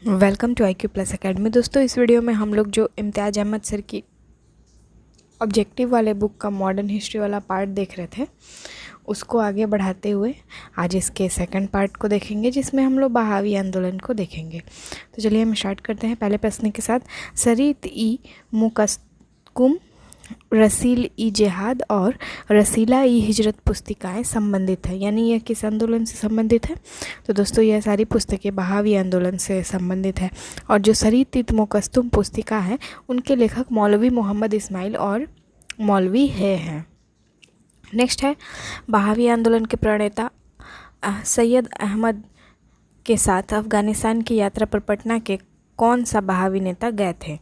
Welcome to IQ plus academy. दोस्तों, इस video में हम लोग जो इम्तियाज़ अहमद सर की ऑब्जेक्टिव वाले बुक का मॉडर्न हिस्ट्री वाला पार्ट देख रहे थे, उसको आगे बढ़ाते हुए आज इसके सेकंड पार्ट को देखेंगे, जिसमें हम लोग बहावी आंदोलन को देखेंगे। तो चलिए हम स्टार्ट करते हैं पहले प्रश्न के साथ। सरीत ई मुकस्कुम, रसील ई जिहाद और रसीला ई हिजरत पुस्तिकाएँ संबंधित है, यानी यह किस आंदोलन से संबंधित है? तो दोस्तों, यह सारी पुस्तकें बहावी आंदोलन से संबंधित है। और जो सरीत ई मुकस्कुम पुस्तिका है, उनके लेखक मौलवी मोहम्मद इस्माइल और मौलवी हैं। नेक्स्ट है, बहावी आंदोलन के प्रणेता सैयद अहमद के साथ अफ़गानिस्तान की यात्रा पर पटना के कौन सा बहावी नेता गए थे?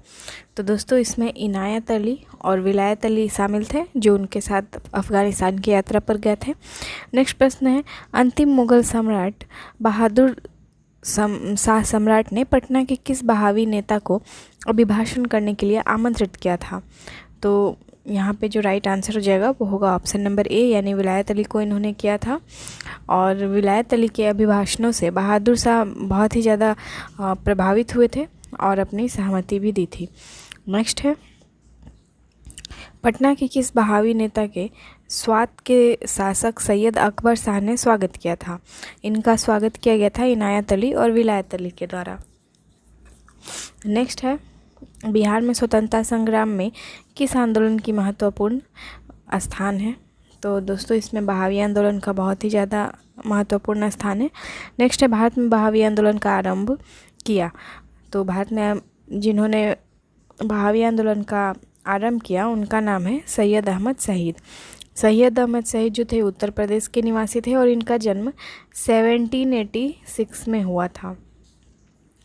तो दोस्तों, इसमें इनायत अली और विलायत अली शामिल थे, जो उनके साथ अफ़गानिस्तान की यात्रा पर गए थे। नेक्स्ट प्रश्न है, अंतिम मुग़ल सम्राट बहादुर शाह सम्राट ने पटना के किस बहावी नेता को अभिभाषण करने के लिए आमंत्रित किया था? तो यहाँ पे जो राइट आंसर हो जाएगा वो होगा ऑप्शन नंबर ए, यानी विलायत अली को इन्होंने किया था। और विलायत अली के अभिभाषणों से बहादुर शाह बहुत ही ज़्यादा प्रभावित हुए थे और अपनी सहमति भी दी थी। नेक्स्ट है, पटना के किस बहावी नेता के स्वात के शासक सैयद अकबर शाह ने स्वागत किया था? इनका स्वागत किया गया था इनायत अली और विलायत अली के द्वारा। नेक्स्ट है, बिहार में स्वतंत्रता संग्राम में किस आंदोलन की महत्वपूर्ण स्थान है? तो दोस्तों, इसमें बहावी आंदोलन का बहुत ही ज़्यादा महत्वपूर्ण स्थान है। नेक्स्ट है, भारत में बहावी आंदोलन का आरंभ किया। तो भारत में जिन्होंने बहावी आंदोलन का आरंभ किया, उनका नाम है सैयद अहमद शहीद। सैयद अहमद शहीद जो थे उत्तर प्रदेश के निवासी थे और इनका जन्म 1786 में हुआ था।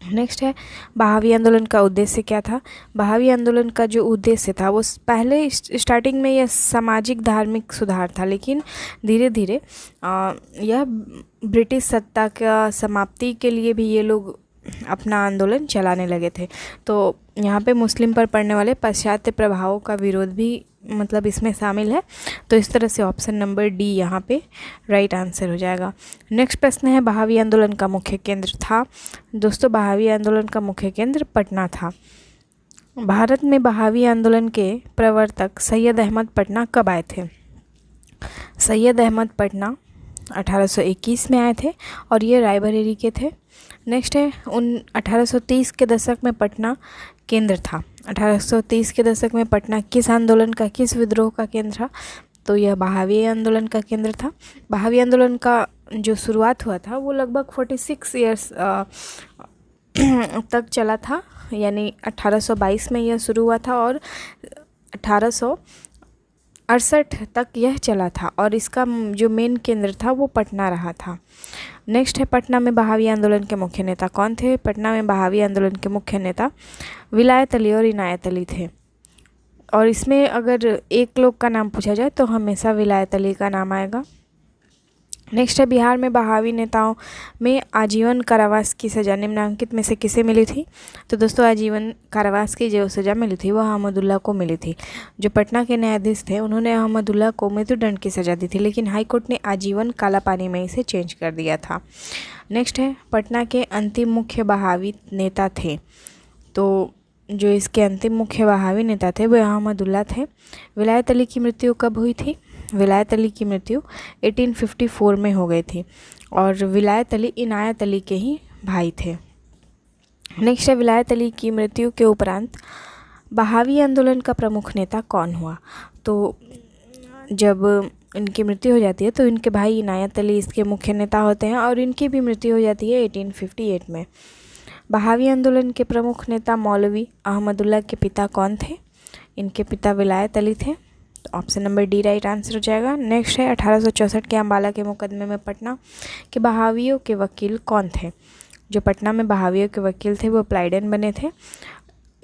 नेक्स्ट है, बहावी आंदोलन का उद्देश्य क्या था? बहावी आंदोलन का जो उद्देश्य था वो पहले स्टार्टिंग में यह सामाजिक धार्मिक सुधार था, लेकिन धीरे धीरे यह ब्रिटिश सत्ता का समाप्ति के लिए भी ये लोग अपना आंदोलन चलाने लगे थे। तो यहाँ पे मुस्लिम पर पड़ने वाले पाश्चात्य प्रभावों का विरोध भी मतलब इसमें शामिल है। तो इस तरह से ऑप्शन नंबर डी यहाँ पे राइट आंसर हो जाएगा। नेक्स्ट प्रश्न है, बहावी आंदोलन का मुख्य केंद्र था? दोस्तों, बहावी आंदोलन का मुख्य केंद्र पटना था। भारत में बहावी आंदोलन के प्रवर्तक सैयद अहमद पटना कब आए थे? सैयद अहमद पटना 1821 में आए थे और ये रायबरेली के थे। नेक्स्ट है, 1830 के दशक में पटना केंद्र था। 1830 के दशक में पटना किस आंदोलन का, किस विद्रोह का केंद्र था? तो यह बहावी आंदोलन का केंद्र था। बहावी आंदोलन का जो शुरुआत हुआ था वो लगभग 46 ईयर्स तक चला था, यानी 1822 में यह शुरू हुआ था और 1868 तक यह चला था और इसका जो मेन केंद्र था वो पटना रहा था। नेक्स्ट है, पटना में बहावी आंदोलन के मुख्य नेता कौन थे? पटना में बहावी आंदोलन के मुख्य नेता विलायत अली और इनायत अली थे। और इसमें अगर एक लोग का नाम पूछा जाए तो हमेशा विलायत अली का नाम आएगा। नेक्स्ट है, बिहार में बहावी नेताओं में आजीवन कारावास की सज़ा निम्नलिखित में से किसे मिली थी? तो दोस्तों, आजीवन कारावास की जो सज़ा मिली थी वह अहमदुल्ला को मिली थी। जो पटना के न्यायाधीश थे उन्होंने अहमदुल्ला को मृत्युदंड की सज़ा दी थी, लेकिन हाईकोर्ट ने आजीवन काला पानी में इसे चेंज कर दिया था। नेक्स्ट है, पटना के अंतिम मुख्य बहावी नेता थे। तो जो इसके अंतिम मुख्य बहावी नेता थे वो अहमदुल्ला थे। विलायत अली की मृत्यु कब हुई थी? विलायत अली की मृत्यु 1854 में हो गई थी और विलायत अली इनायत अली के ही भाई थे। नेक्स्ट है, विलायत अली की मृत्यु के उपरांत बहावी आंदोलन का प्रमुख नेता कौन हुआ? तो जब इनकी मृत्यु हो जाती है तो इनके भाई इनायत अली इसके मुख्य नेता होते हैं और इनकी भी मृत्यु हो जाती है 1858 में। बहावी आंदोलन के प्रमुख नेता मौलवी अहमदुल्ला के पिता कौन थे? इनके पिता विलायत अली थे। तो option number D right answer हो जाएगा। नेक्स्ट है, 1864 के अम्बाला के मुकदमे में पटना के बहावियों के वकील कौन थे? जो पटना में बहावियों के वकील थे वो प्लाइडेन बने थे।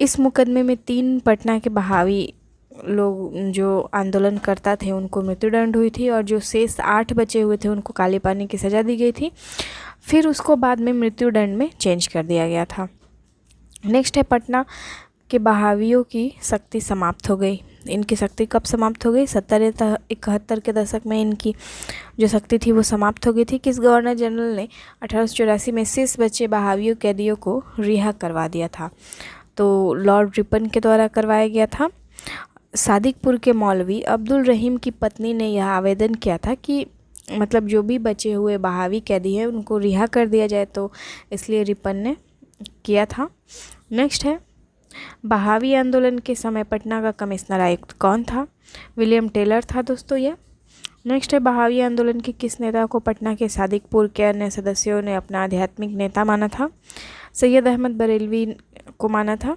इस मुकदमे में 3 पटना के बहावी लोग जो आंदोलनकर्ता थे उनको मृत्युदंड हुई थी और जो शेष 8 बचे हुए थे उनको काले पानी की सज़ा दी गई थी। फिर उसको बाद में मृत्युदंड में चेंज कर दिया गया था। नेक्स्ट है, पटना के बहावियों की शक्ति समाप्त हो गई। इनकी शक्ति कब समाप्त हो गई? 70-71 के दशक में इनकी जो शक्ति थी वो समाप्त हो गई थी। किस गवर्नर जनरल ने 1884 में शेष बचे बहावियों कैदियों को रिहा करवा दिया था? तो लॉर्ड रिपन के द्वारा करवाया गया था। सादिकपुर के मौलवी अब्दुल रहीम की पत्नी ने यह आवेदन किया था कि मतलब जो भी बचे हुए बहावी कैदी हैं उनको रिहा कर दिया जाए, तो इसलिए रिपन ने किया था। नेक्स्ट है, बहावी आंदोलन के समय पटना का कमिश्नर आयुक्त कौन था? विलियम टेलर था दोस्तों यह। नेक्स्ट है, बहावी आंदोलन के किस नेता को पटना के सादिकपुर के अन्य सदस्यों ने अपना आध्यात्मिक नेता माना था? सैयद अहमद बरेलवी को माना था।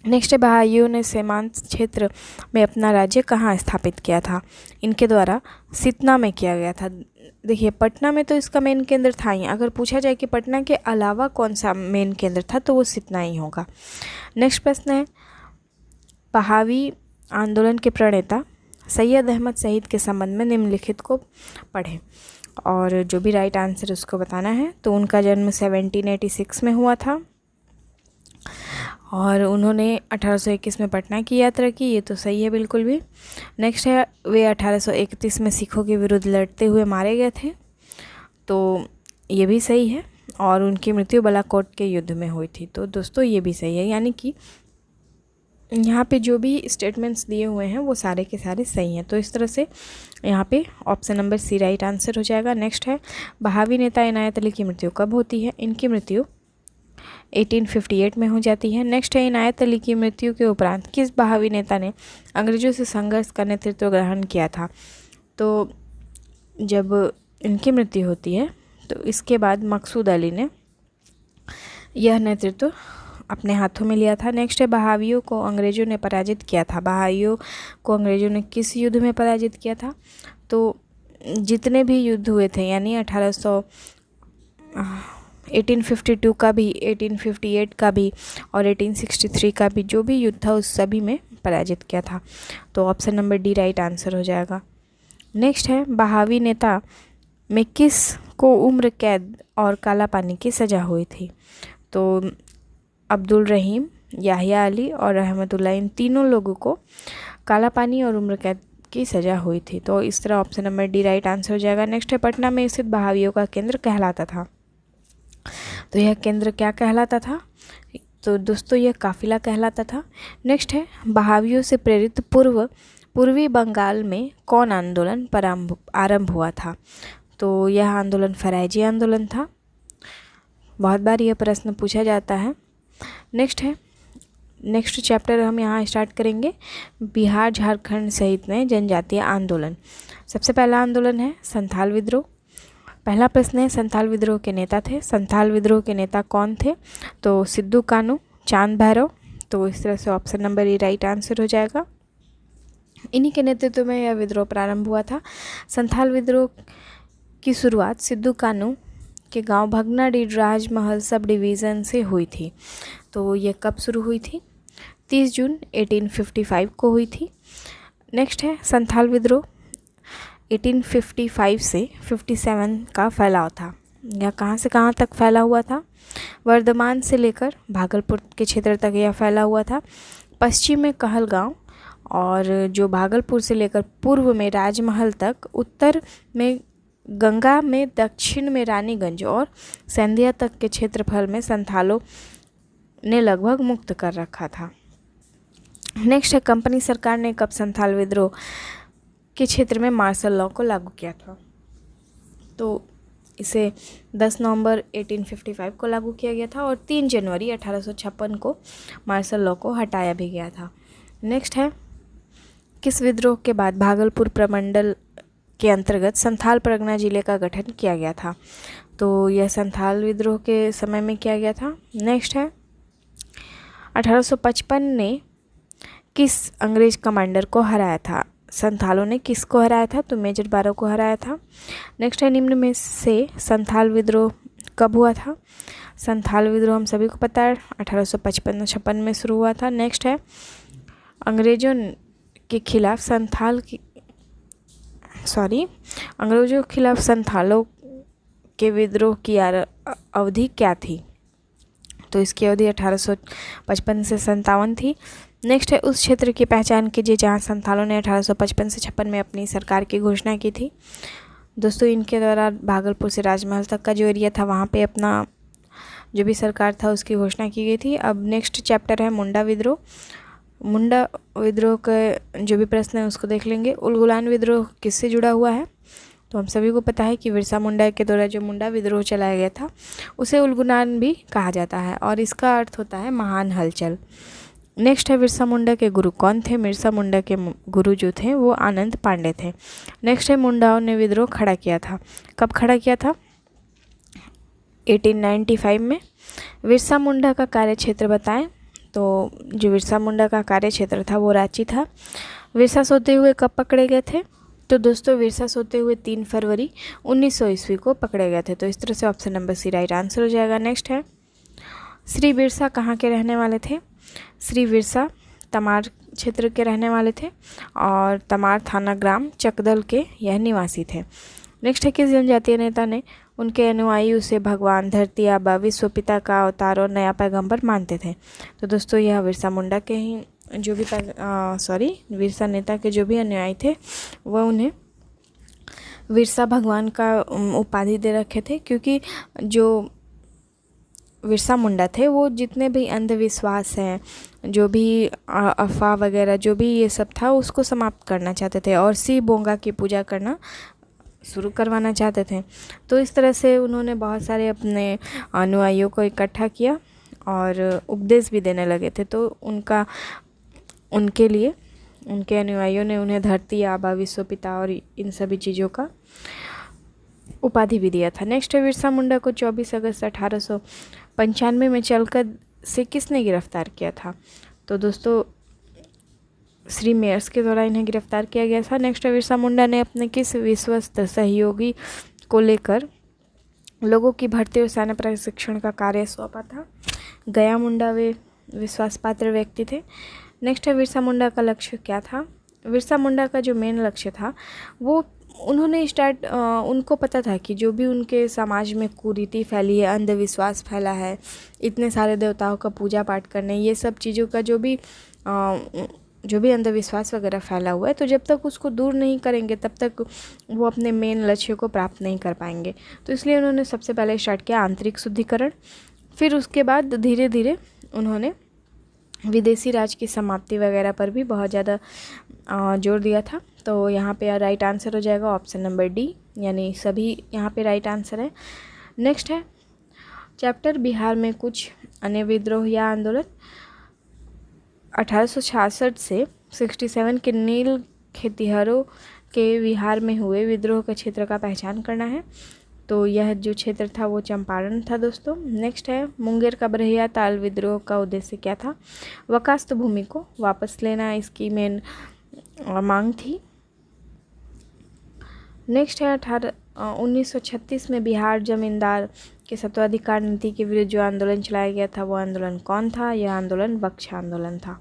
नेक्स्ट है, बहाइयों ने सीमांत क्षेत्र में अपना राज्य कहाँ स्थापित किया था? इनके द्वारा सितना में किया गया था। देखिए, पटना में तो इसका मेन केंद्र था ही। अगर पूछा जाए कि पटना के अलावा कौन सा मेन केंद्र था तो वो सितना ही होगा। नेक्स्ट प्रश्न है, बहावी आंदोलन के प्रणेता सैयद अहमद शहीद के संबंध में निम्नलिखित को पढ़ें, और जो भी राइट आंसर उसको बताना है। तो उनका जन्म 1786 में हुआ था और उन्होंने 1821 में पटना की यात्रा की, ये तो सही है बिल्कुल भी। नेक्स्ट है, वे 1831 में सिखों के विरुद्ध लड़ते हुए मारे गए थे, तो ये भी सही है। और उनकी मृत्यु बालाकोट के युद्ध में हुई थी, तो दोस्तों ये भी सही है। यानी कि यहाँ पे जो भी स्टेटमेंट्स दिए हुए हैं वो सारे के सारे सही हैं। तो इस तरह से यहाँ पे option number C right answer हो जाएगा। नेक्स्ट है, बहावी नेता इनायत अली की मृत्यु कब होती है? इनकी मृत्यु 1858 में हो जाती है। नेक्स्ट है, इनायत अली की मृत्यु के उपरांत किस बहावी नेता ने अंग्रेजों से संघर्ष का नेतृत्व ग्रहण किया था? तो जब इनकी मृत्यु होती है तो इसके बाद मकसूद अली ने यह नेतृत्व अपने हाथों में लिया था। नेक्स्ट है, बहावियों को अंग्रेजों ने पराजित किया था। बहावियों को अंग्रेजों ने किस युद्ध में पराजित किया था? तो जितने भी युद्ध हुए थे, यानी 1852 का भी, 1858 का भी और 1863 का भी, जो भी युद्ध था उस सभी में पराजित किया था। तो option number D right answer हो जाएगा। नेक्स्ट है, बहावी नेता में किस को उम्र कैद और काला पानी की सज़ा हुई थी? तो अब्दुल रहीम, याहिया अली और रहमतुल्लाह, इन तीनों लोगों को काला पानी और उम्र कैद की सज़ा हुई थी। तो इस तरह option number D right answer हो जाएगा। नेक्स्ट है, पटना में स्थित बहावियों का केंद्र कहलाता था। तो यह केंद्र क्या कहलाता था? तो दोस्तों यह काफिला कहलाता था। नेक्स्ट है, बहावियों से प्रेरित पूर्वी बंगाल में कौन आंदोलन आरंभ हुआ था? तो यह आंदोलन फरायजी आंदोलन था। बहुत बार यह प्रश्न पूछा जाता है। नेक्स्ट है, नेक्स्ट चैप्टर हम यहाँ स्टार्ट करेंगे, बिहार झारखंड सहित में जनजातीय आंदोलन। सबसे पहला आंदोलन है संथाल विद्रोह। पहला प्रश्न है, संथाल विद्रोह के नेता थे। संथाल विद्रोह के नेता कौन थे? तो सिद्धू कानू, चांद भैरव। तो इस तरह से option number A right answer हो जाएगा। इन्हीं के नेतृत्व में यह विद्रोह प्रारंभ हुआ था। संथाल विद्रोह की शुरुआत सिद्धू कानू के गांव भगनाडीह राजमहल सब डिवीज़न से हुई थी। तो यह कब शुरू हुई थी? 30 जून 1855 को हुई थी। नेक्स्ट है, संथाल विद्रोह 1855 से 57 का फैलाव था। यह कहाँ से कहाँ तक फैला हुआ था? वर्धमान से लेकर भागलपुर के क्षेत्र तक यह फैला हुआ था। पश्चिम में कहलगांव, और जो भागलपुर से लेकर पूर्व में राजमहल तक, उत्तर में गंगा में, दक्षिण में रानीगंज और सेंधिया तक के क्षेत्रफल में संथालों ने लगभग मुक्त कर रखा था। नेक्स्ट है, कंपनी सरकार ने कब संथाल विद्रोह के क्षेत्र में मार्शल लॉ को लागू किया था? तो इसे 10 नवंबर 1855 को लागू किया गया था और 3 जनवरी 1856 को मार्शल लॉ को हटाया भी गया था। नेक्स्ट है, किस विद्रोह के बाद भागलपुर प्रमंडल के अंतर्गत संथाल परगना जिले का गठन किया गया था? तो यह संथाल विद्रोह के समय में किया गया था। नेक्स्ट है, 1855 ने किस अंग्रेज कमांडर को हराया था? संथालों ने किसको हराया था? तो मेजर बारो को हराया था। नेक्स्ट है, निम्न में से संथाल विद्रोह कब हुआ था? संथाल विद्रोह हम सभी को पता है 1855 में शुरू हुआ था। नेक्स्ट है, अंग्रेजों के खिलाफ अंग्रेजों के खिलाफ संथालों के विद्रोह की अवधि क्या थी? तो इसकी अवधि 1855 से 57 थी। नेक्स्ट है उस क्षेत्र की पहचान कीजिए जहाँ संथालों ने 1855 से 56 में अपनी सरकार की घोषणा की थी। दोस्तों इनके द्वारा भागलपुर से राजमहल तक का जो एरिया था वहाँ पे अपना जो भी सरकार था उसकी घोषणा की गई थी। अब नेक्स्ट चैप्टर है मुंडा विद्रोह। मुंडा विद्रोह के जो भी प्रश्न है उसको देख लेंगे। उलगुलान विद्रोह किससे जुड़ा हुआ है? तो हम सभी को पता है कि बिरसा मुंडा के द्वारा जो मुंडा विद्रोह चलाया गया था उसे उलगुलान भी कहा जाता है और इसका अर्थ होता है महान हलचल। नेक्स्ट है बिरसा मुंडा के गुरु कौन थे? बिरसा मुंडा के गुरु जो थे वो आनंद पांडे थे। नेक्स्ट है मुंडाओं ने विद्रोह खड़ा किया था। कब खड़ा किया था? 1895 में। बिरसा मुंडा का कार्यक्षेत्र बताएं। तो जो बिरसा मुंडा का कार्यक्षेत्र था वो रांची था। बिरसा सोते हुए कब पकड़े गए थे? तो दोस्तों बिरसा सोते हुए 3 फरवरी 1900 ईस्वी को पकड़े गए थे। तो इस तरह से option number C right answer हो जाएगा। नेक्स्ट है श्री बिरसा कहाँ के रहने वाले थे? श्री बिरसा तमार क्षेत्र के रहने वाले थे और तमार थाना ग्राम चकदल के यह निवासी थे। नेक्स्ट है किस जनजातीय नेता ने उनके अनुयायी उसे भगवान, धरती आबा, विश्व पिता का अवतार और नया पैगंबर मानते थे? तो दोस्तों यह बिरसा मुंडा के ही जो भी बिरसा नेता के जो भी अनुयायी थे वह उन्हें बिरसा भगवान का उपाधि दे रखे थे, क्योंकि जो बिरसा मुंडा थे वो जितने भी अंधविश्वास हैं, जो भी अफवाह वगैरह जो भी ये सब था उसको समाप्त करना चाहते थे और शिव बोंगा की पूजा करना शुरू करवाना चाहते थे। तो इस तरह से उन्होंने बहुत सारे अपने अनुयायियों को इकट्ठा किया और उपदेश भी देने लगे थे। तो उनके लिए उनके अनुयायियों ने उन्हें धरती आबा, विश्व पिता और इन सभी चीज़ों का उपाधि भी दिया था। नेक्स्ट है बिरसा मुंडा को 24 अगस्त 1895 में चलकर से किसने गिरफ्तार किया था? तो दोस्तों श्री मेयर्स के द्वारा इन्हें गिरफ्तार किया गया था। नेक्स्ट है बिरसा मुंडा ने अपने किस विश्वस्त सहयोगी को लेकर लोगों की भर्ती और सैन्य प्रशिक्षण का कार्य सौंपा था? गया मुंडा वे विश्वास पात्र व्यक्ति थे। नेक्स्ट है बिरसा मुंडा का लक्ष्य क्या था? बिरसा मुंडा का जो मेन लक्ष्य था वो उन्होंने उनको पता था कि जो भी उनके समाज में कुरीति फैली है, अंधविश्वास फैला है, इतने सारे देवताओं का पूजा पाठ करने, ये सब चीज़ों का जो भी अंधविश्वास वगैरह फैला हुआ है, तो जब तक उसको दूर नहीं करेंगे तब तक वो अपने मेन लक्ष्य को प्राप्त नहीं कर पाएंगे। तो इसलिए उन्होंने सबसे पहले स्टार्ट किया आंतरिक शुद्धिकरण। फिर उसके बाद धीरे धीरे उन्होंने विदेशी राज की समाप्ति वगैरह पर भी बहुत ज़्यादा जोर दिया था। तो यहाँ पे राइट आंसर हो जाएगा ऑप्शन नंबर डी, यानी सभी यहाँ पे राइट आंसर है। नेक्स्ट है चैप्टर बिहार में कुछ अन्य विद्रोह या आंदोलन। 1866 से 67 के नील खेतिहरों के बिहार में हुए विद्रोह के क्षेत्र का पहचान करना है। तो यह जो क्षेत्र था वो चंपारण था दोस्तों। नेक्स्ट है मुंगेर का बरहिया ताल विद्रोह का उद्देश्य क्या था? वकास्त भूमि को वापस लेना इसकी मेन मांग थी। नेक्स्ट है 1936 में बिहार जमींदार के स्वत्वाधिकार नीति के विरुद्ध जो आंदोलन चलाया गया था वो आंदोलन कौन था? यह आंदोलन बक्श आंदोलन था।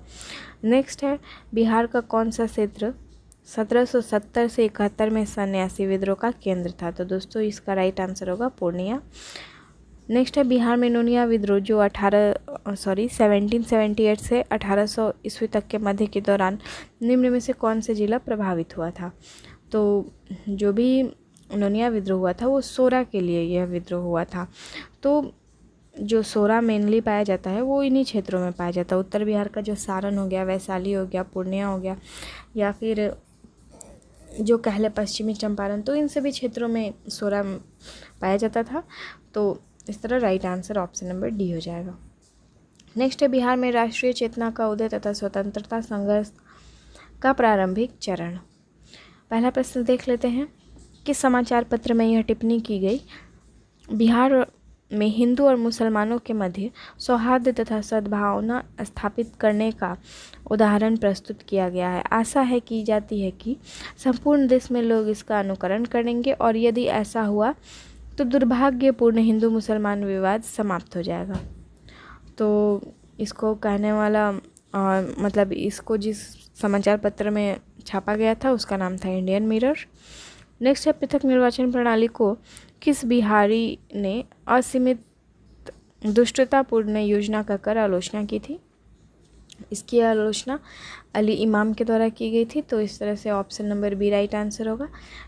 नेक्स्ट है बिहार का कौन सा क्षेत्र 1770 से 71 में सन्यासी विद्रोह का केंद्र था? तो दोस्तों इसका राइट आंसर होगा पूर्णिया। नेक्स्ट है बिहार में नोनिया विद्रोह जो 1778 से 1800 ईस्वी तक के मध्य के दौरान निम्न में से कौन से जिला प्रभावित हुआ था? तो जो भी नोनिया विद्रोह हुआ था वो सोरा के लिए यह विद्रोह हुआ था। तो जो सोरा मेनली पाया जाता है वो इन्हीं क्षेत्रों में पाया जाता है। उत्तर बिहार का जो सारण हो गया, वैशाली हो गया, पूर्णिया हो गया, या फिर जो कहले पश्चिमी चंपारण, तो इन सभी क्षेत्रों में सोरा पाया जाता था। तो इस तरह right answer option number D हो जाएगा। नेक्स्ट है बिहार में राष्ट्रीय चेतना का उदय तथा स्वतंत्रता संघर्ष का प्रारंभिक चरण। पहला प्रश्न देख लेते हैं। किस समाचार पत्र में यह टिप्पणी की गई? बिहार में हिंदू और मुसलमानों के मध्य सौहार्द तथा सद्भावना स्थापित करने का उदाहरण प्रस्तुत किया गया है। आशा है की जाती है कि संपूर्ण देश में लोग इसका अनुकरण करेंगे और यदि ऐसा हुआ तो दुर्भाग्यपूर्ण हिंदू मुसलमान विवाद समाप्त हो जाएगा। तो इसको कहने वाला मतलब इसको जिस समाचार पत्र में छापा गया था उसका नाम था इंडियन मिरर। नेक्स्ट है पृथक निर्वाचन प्रणाली को किस बिहारी ने असीमित दुष्टतापूर्ण योजना कहकर आलोचना की थी? इसकी आलोचना अली इमाम के द्वारा की गई थी। तो इस तरह से option number B right answer होगा।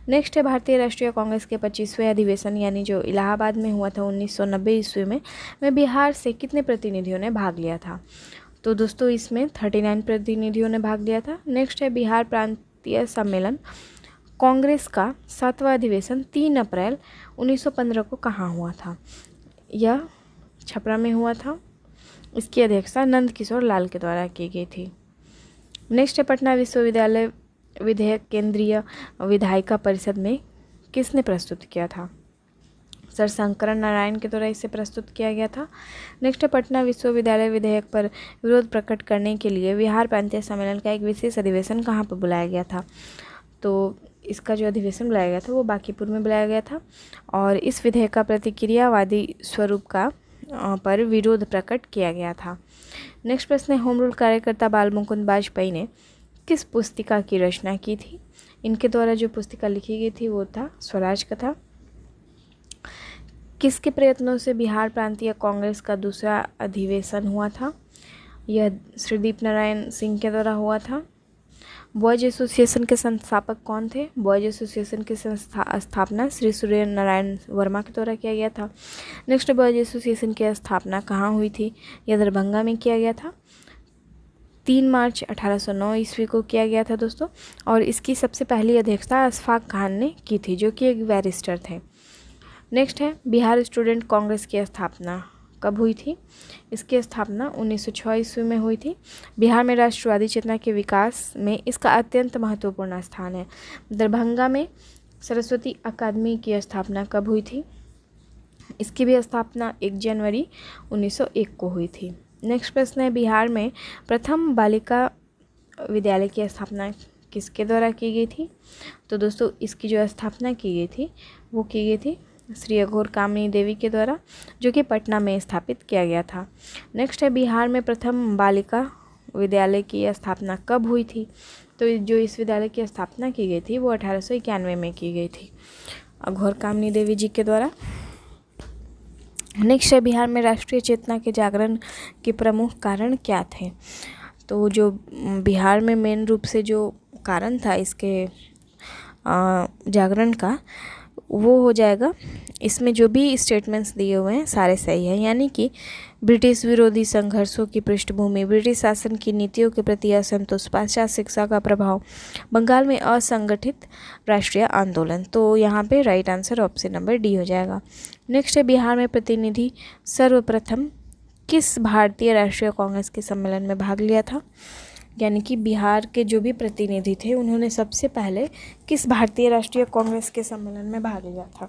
नेक्स्ट है भारतीय राष्ट्रीय कांग्रेस के 25वें अधिवेशन यानी जो इलाहाबाद में हुआ था 1990 ईस्वी में बिहार से कितने प्रतिनिधियों ने भाग लिया था? तो दोस्तों इसमें 39 प्रतिनिधियों ने भाग लिया था। नेक्स्ट है बिहार प्रांतीय सम्मेलन कांग्रेस का 7वां अधिवेशन 3 अप्रैल 1915 को कहाँ हुआ था? यह छपरा में हुआ था। इसकी अध्यक्षता नंद किशोर लाल के द्वारा की गई थी। नेक्स्ट है पटना विश्वविद्यालय विधेयक केंद्रीय विधायिका परिषद में किसने प्रस्तुत किया था? सर शंकरन नारायण के द्वारा इसे प्रस्तुत किया गया था। नेक्स्ट है पटना विश्वविद्यालय विधेयक पर विरोध प्रकट करने के लिए बिहार प्रांतीय सम्मेलन का एक विशेष अधिवेशन कहाँ पर बुलाया गया था? तो इसका जो अधिवेशन बुलाया गया था वो बांकीपुर में बुलाया गया था और इस विधेयक का प्रतिक्रियावादी स्वरूप का पर विरोध प्रकट किया गया था। नेक्स्ट प्रश्न है होम रूल कार्यकर्ता बाल मुकुंद वाजपेयी ने किस पुस्तिका की रचना की थी? इनके द्वारा जो पुस्तिका लिखी गई थी वो था स्वराज कथा। किसके प्रयत्नों से बिहार प्रांतीय कांग्रेस का दूसरा अधिवेशन हुआ था? यह श्रीदीप नारायण सिंह के द्वारा हुआ था। बॉयज एसोसिएशन के संस्थापक कौन थे? बॉयज एसोसिएशन की स्थापना श्री सूर्य नारायण वर्मा के द्वारा किया गया था। नेक्स्ट बॉयज एसोसिएशन की स्थापना कहाँ हुई थी? यह दरभंगा में किया गया था। 3 मार्च 1809 ईस्वी को किया गया था दोस्तों। और इसकी सबसे पहली अध्यक्षता अशफाक खान ने की थी जो कि एक बैरिस्टर थे। नेक्स्ट है बिहार स्टूडेंट कांग्रेस की स्थापना कब हुई थी? इसकी स्थापना 1906 ईस्वी में हुई थी। बिहार में राष्ट्रवादी चेतना के विकास में इसका अत्यंत महत्वपूर्ण स्थान है। दरभंगा में सरस्वती अकादमी की स्थापना कब हुई थी? इसकी भी स्थापना 1 जनवरी 1901 को हुई थी। नेक्स्ट प्रश्न है बिहार में प्रथम बालिका विद्यालय की स्थापना किसके द्वारा की गई थी? तो दोस्तों इसकी जो स्थापना की गई थी वो की गई थी श्री अघोर कामिनी देवी के द्वारा जो कि पटना में स्थापित किया गया था। नेक्स्ट है बिहार में प्रथम बालिका विद्यालय की स्थापना कब हुई थी? तो जो इस विद्यालय की स्थापना की गई थी वो 1891 में की गई थी अघोर कामिनी देवी जी के द्वारा। नेक्स्ट है बिहार में राष्ट्रीय चेतना के जागरण के प्रमुख कारण क्या थे? तो जो बिहार में मेन रूप से जो कारण था इसके जागरण का वो हो जाएगा, इसमें जो भी स्टेटमेंट्स दिए हुए हैं सारे सही हैं, यानी कि ब्रिटिश विरोधी संघर्षों की पृष्ठभूमि, ब्रिटिश शासन की नीतियों के प्रति असंतोष, पाश्चात्य शिक्षा का प्रभाव, बंगाल में असंगठित राष्ट्रीय आंदोलन। तो यहाँ पे right answer option number D हो जाएगा। नेक्स्ट है बिहार में प्रतिनिधि सर्वप्रथम किस भारतीय राष्ट्रीय कांग्रेस के सम्मेलन में भाग लिया था? यानी कि बिहार के जो भी प्रतिनिधि थे उन्होंने सबसे पहले किस भारतीय राष्ट्रीय कांग्रेस के सम्मेलन में भाग लिया था?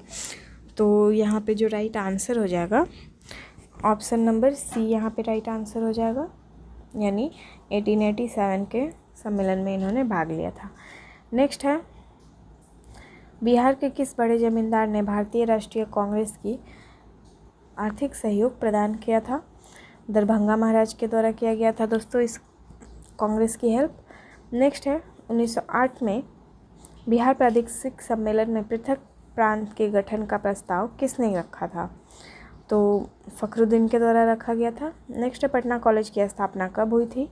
तो यहाँ पे जो राइट आंसर हो जाएगा ऑप्शन नंबर सी यहाँ पे राइट आंसर हो जाएगा, यानी 1887 के सम्मेलन में इन्होंने भाग लिया था। नेक्स्ट है बिहार के किस बड़े जमींदार ने भारतीय राष्ट्रीय कांग्रेस की आर्थिक सहयोग प्रदान किया था? दरभंगा महाराज के द्वारा किया गया था दोस्तों इस कांग्रेस की हेल्प। नेक्स्ट है 1908 में बिहार प्रादेशिक सम्मेलन में पृथक प्रांत के गठन का प्रस्ताव किसने रखा था? तो फखरुद्दीन के द्वारा रखा गया था। नेक्स्ट है पटना कॉलेज की स्थापना कब हुई थी?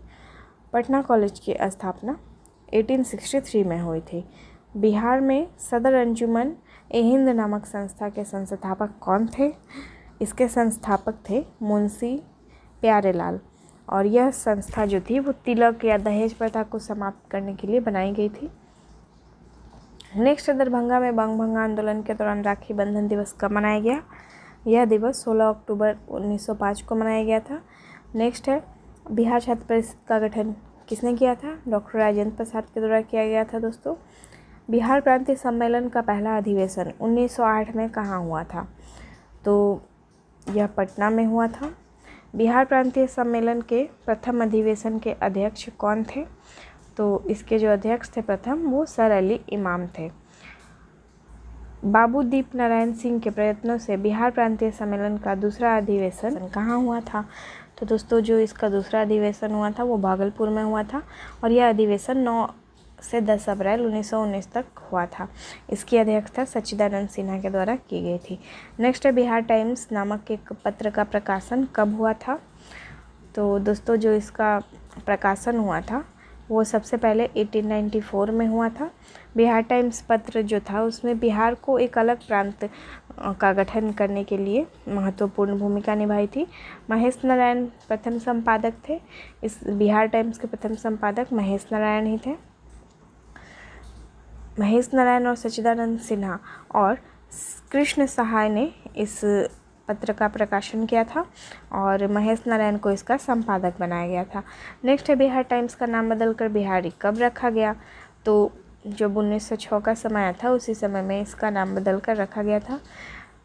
पटना कॉलेज की स्थापना 1863 में हुई थी। बिहार में सदर अंजुमन ए हिंद नामक संस्था के संस्थापक कौन थे? इसके संस्थापक थे मुंशी प्यारेलाल और यह संस्था जो थी वो तिलक या दहेज प्रथा को समाप्त करने के लिए बनाई गई थी। नेक्स्ट दरभंगा में बंगभंगा आंदोलन के दौरान राखी बंधन दिवस कब मनाया गया? यह दिवस 16 अक्टूबर 1905 को मनाया गया था। नेक्स्ट है बिहार छात्र परिषद का गठन किसने किया था? डॉक्टर राजेंद्र प्रसाद के द्वारा किया गया था दोस्तों। बिहार प्रांतीय सम्मेलन का पहला अधिवेशन 1908 में कहाँ हुआ था? तो यह पटना में हुआ था। बिहार प्रांतीय सम्मेलन के प्रथम अधिवेशन के अध्यक्ष कौन थे? तो इसके जो अध्यक्ष थे प्रथम वो सर अली इमाम थे। बाबू दीप नारायण सिंह के प्रयत्नों से बिहार प्रांतीय सम्मेलन का दूसरा अधिवेशन कहाँ हुआ था? तो दोस्तों जो इसका दूसरा अधिवेशन हुआ था वो भागलपुर में हुआ था और यह अधिवेशन 9 से 10 अप्रैल 1919 तक हुआ था। इसकी अध्यक्षता सच्चिदानंद सिन्हा के द्वारा की गई थी। नेक्स्ट है बिहार टाइम्स नामक एक पत्र का प्रकाशन कब हुआ था? तो दोस्तों जो इसका प्रकाशन हुआ था वो सबसे पहले 1894 में हुआ था। बिहार टाइम्स पत्र जो था उसमें बिहार को एक अलग प्रांत का गठन करने के लिए महत्वपूर्ण भूमिका निभाई थी। महेश नारायण प्रथम संपादक थे। इस बिहार टाइम्स के प्रथम संपादक महेश नारायण ही थे। महेश नारायण और सच्चिदानंद सिन्हा और कृष्ण सहाय ने इस पत्र का प्रकाशन किया था और महेश नारायण को इसका संपादक बनाया गया था। नेक्स्ट है बिहार टाइम्स का नाम बदलकर बिहारी कब रखा गया। तो जब 1906 का समय आया था उसी समय में इसका नाम बदलकर रखा गया था।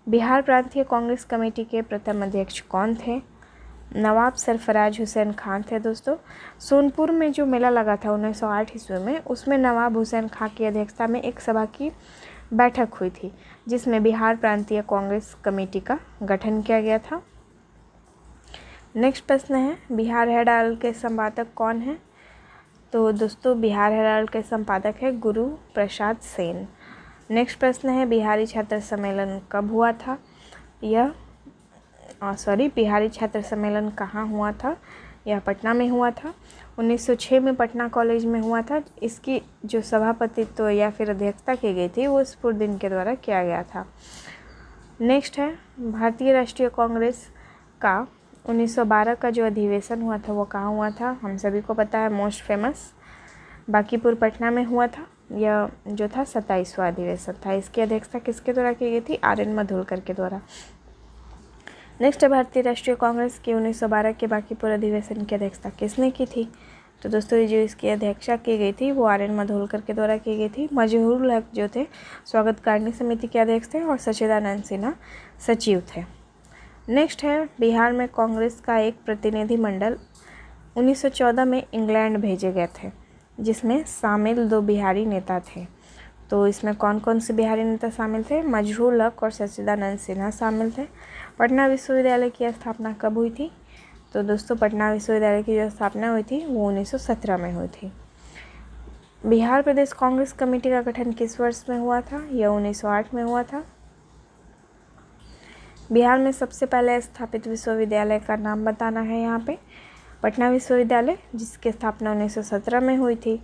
बिहार प्रांतीय कांग्रेस कमेटी के प्रथम अध्यक्ष कौन थे। नवाब सरफराज हुसैन खान थे दोस्तों। सोनपुर में जो मेला लगा था 1908 ईस्वी में, उसमें नवाब हुसैन खान की अध्यक्षता में एक सभा की बैठक हुई थी जिसमें बिहार प्रांतीय कांग्रेस कमेटी का गठन किया गया था। नेक्स्ट प्रश्न है बिहार हेराल्ड के संपादक कौन हैं। तो दोस्तों बिहार हेराल्ड के संपादक है गुरु प्रसाद सेन। नेक्स्ट प्रश्न है बिहारी छात्र सम्मेलन कब हुआ था। बिहारी छात्र सम्मेलन कहाँ हुआ था। यह पटना में हुआ था। 1906 में पटना कॉलेज में हुआ था। इसकी जो सभापतित्व या फिर अध्यक्षता की गई थी वो स्फुरदीन के द्वारा किया गया था। नेक्स्ट है भारतीय राष्ट्रीय कांग्रेस का 1912 का जो अधिवेशन हुआ था वो कहाँ हुआ था। हम सभी को पता है, मोस्ट फेमस बांकीपुर पटना में हुआ था। यह जो था 27वां अधिवेशन था। इसकी अध्यक्षता किसके द्वारा की गई थी। आर एन मालुसरे के द्वारा। नेक्स्ट है भारतीय राष्ट्रीय कांग्रेस के 1912 के बांकीपुर अधिवेशन की अध्यक्षता किसने की थी। तो दोस्तों ये जो इसकी अध्यक्षता की गई थी वो आर एन मालुसरे के द्वारा की गई थी। मजहूरुल हक जो थे स्वागतकारिणी समिति के अध्यक्ष थे और सच्चिदानंद सिन्हा सचिव थे। नेक्स्ट है बिहार में कांग्रेस का एक प्रतिनिधि मंडल 1914 में इंग्लैंड भेजे गए थे जिसमें शामिल 2 बिहारी नेता थे। तो इसमें कौन कौन से बिहारी नेता शामिल थे। मजहूरुल हक और सच्चिदानंद सिन्हा शामिल थे। पटना विश्वविद्यालय की स्थापना कब हुई थी। तो दोस्तों पटना विश्वविद्यालय की जो स्थापना हुई थी वो 1917 में हुई थी। बिहार प्रदेश कांग्रेस कमेटी का गठन किस वर्ष में हुआ था। यह 1908 में हुआ था। बिहार में सबसे पहले स्थापित विश्वविद्यालय का नाम बताना है यहाँ पे। पटना विश्वविद्यालय, जिसकी स्थापना 1917 में हुई थी।